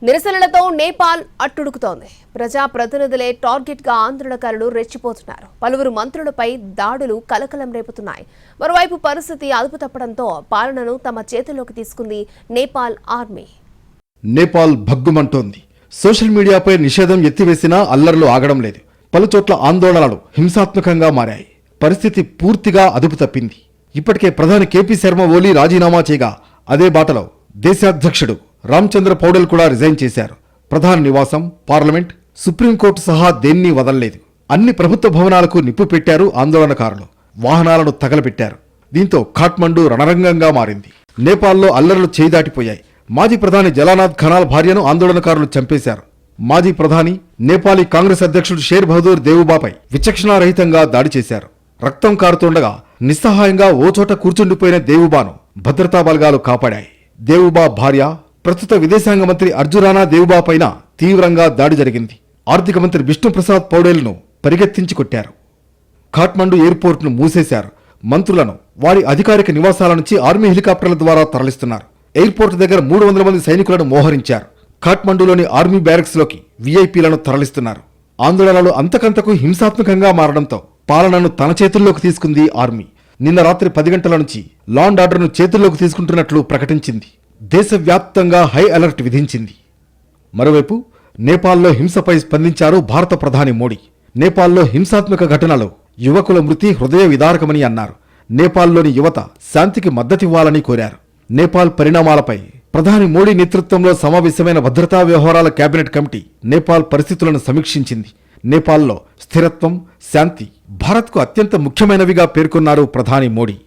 నిరసనలతో నేపాల్ అట్టుడుకుతోంది. ప్రజా ప్రతినిధులే టార్గెట్ గా ఆందోళనకారులు రెచ్చిపోతున్నారు. పలువురు మంత్రులపై దాడులు కలకలం రేపుతున్నాయి. మరోవైపు పరిస్థితి అదుపు తప్పడంతో పాలనను తమ చేతుల్లోకి తీసుకుంది నేపాల్ ఆర్మీ. నేపాల్ భగ్గుమంటోంది. సోషల్ మీడియాపై నిషేధం ఎత్తివేసినా అల్లర్లు ఆగడం లేదు. పలుచోట్ల ఆందోళనలు హింసాత్మకంగా మారాయి. పరిస్థితి పూర్తిగా అదుపు తప్పింది. ఇప్పటికే ప్రధాని కేపీ శర్మ ఓలీ రాజీనామా చేయగా అదే బాటలో దేశాధ్యక్షుడు రామచంద్ర పౌడెల్ కూడా రిజైన్ చేశారు. ప్రధాని నివాసం, పార్లమెంట్, సుప్రీంకోర్టు సహా దేన్ని వదలలేదు. అన్ని ప్రభుత్వ భవనాలకు నిప్పు పెట్టారు ఆందోళనకారులు. వాహనాలను తగలబెట్టారు. దీంతో ఖాట్మండు రణరంగంగా మారింది. నేపాల్లో అల్లర్లు చేయిదాటిపోయాయి. మాజీ ప్రధాని జలానాథ్ ఖనాల్ భార్యను ఆందోళనకారులు చంపేశారు. మాజీ ప్రధాని, నేపాలీ కాంగ్రెస్ అధ్యక్షుడు షేర్ బహదూర్ దేవుబాపై విచక్షణారహితంగా దాడి చేశారు. రక్తం కారుతుండగా నిస్సహాయంగా ఓచోట కూర్చుండిపోయిన దేవుబాను భద్రతా బలగాలు కాపాడాయి. దేవుబా భార్య, ప్రస్తుత విదేశాంగ మంత్రి అర్జురానా దేవుబా పైన తీవ్రంగా దాడి జరిగింది. ఆర్థిక మంత్రి విష్ణుప్రసాద్ పౌడేల్ను పరిగెత్తించి కొట్టారు. ఖాట్మండు ఎయిర్పోర్ట్ను మూసేశారు. మంత్రులను వారి అధికారిక నివాసాల నుంచి ఆర్మీ హెలికాప్టర్ల ద్వారా తరలిస్తున్నారు. ఎయిర్పోర్ట్ దగ్గర 300 మంది సైనికులను మోహరించారు. ఖాట్మండులోని ఆర్మీ బ్యారక్స్ లోకి వీఐపీలను తరలిస్తున్నారు. ఆందోళనలు అంతకంతకు హింసాత్మకంగా మారడంతో పాలనను తన చేతుల్లోకి తీసుకుంది ఆర్మీ. నిన్న రాత్రి 10 గంటల నుంచి లా అండ్ ఆర్డర్ను చేతుల్లోకి తీసుకుంటున్నట్లు ప్రకటించింది. దేశవ్యాప్తంగా హై అలర్ట్ విధించింది. మరోవైపు నేపాల్లో హింసపై స్పందించారు భారత ప్రధాని మోడీ. నేపాల్లో హింసాత్మక ఘటనలో యువకుల మృతి హృదయ విదారకమని అన్నారు. నేపాల్లోని యువత శాంతికి మద్దతివ్వాలని కోరారు. నేపాల్ పరిణామాలపై ప్రధాని మోడీ నేతృత్వంలో సమావేశమైన భద్రతా వ్యవహారాల కేబినెట్ కమిటీ నేపాల్ పరిస్థితులను సమీక్షించింది. నేపాల్లో స్థిరత్వం, శాంతి భారత్కు అత్యంత ముఖ్యమైనవిగా పేర్కొన్నారు ప్రధాని మోడీ.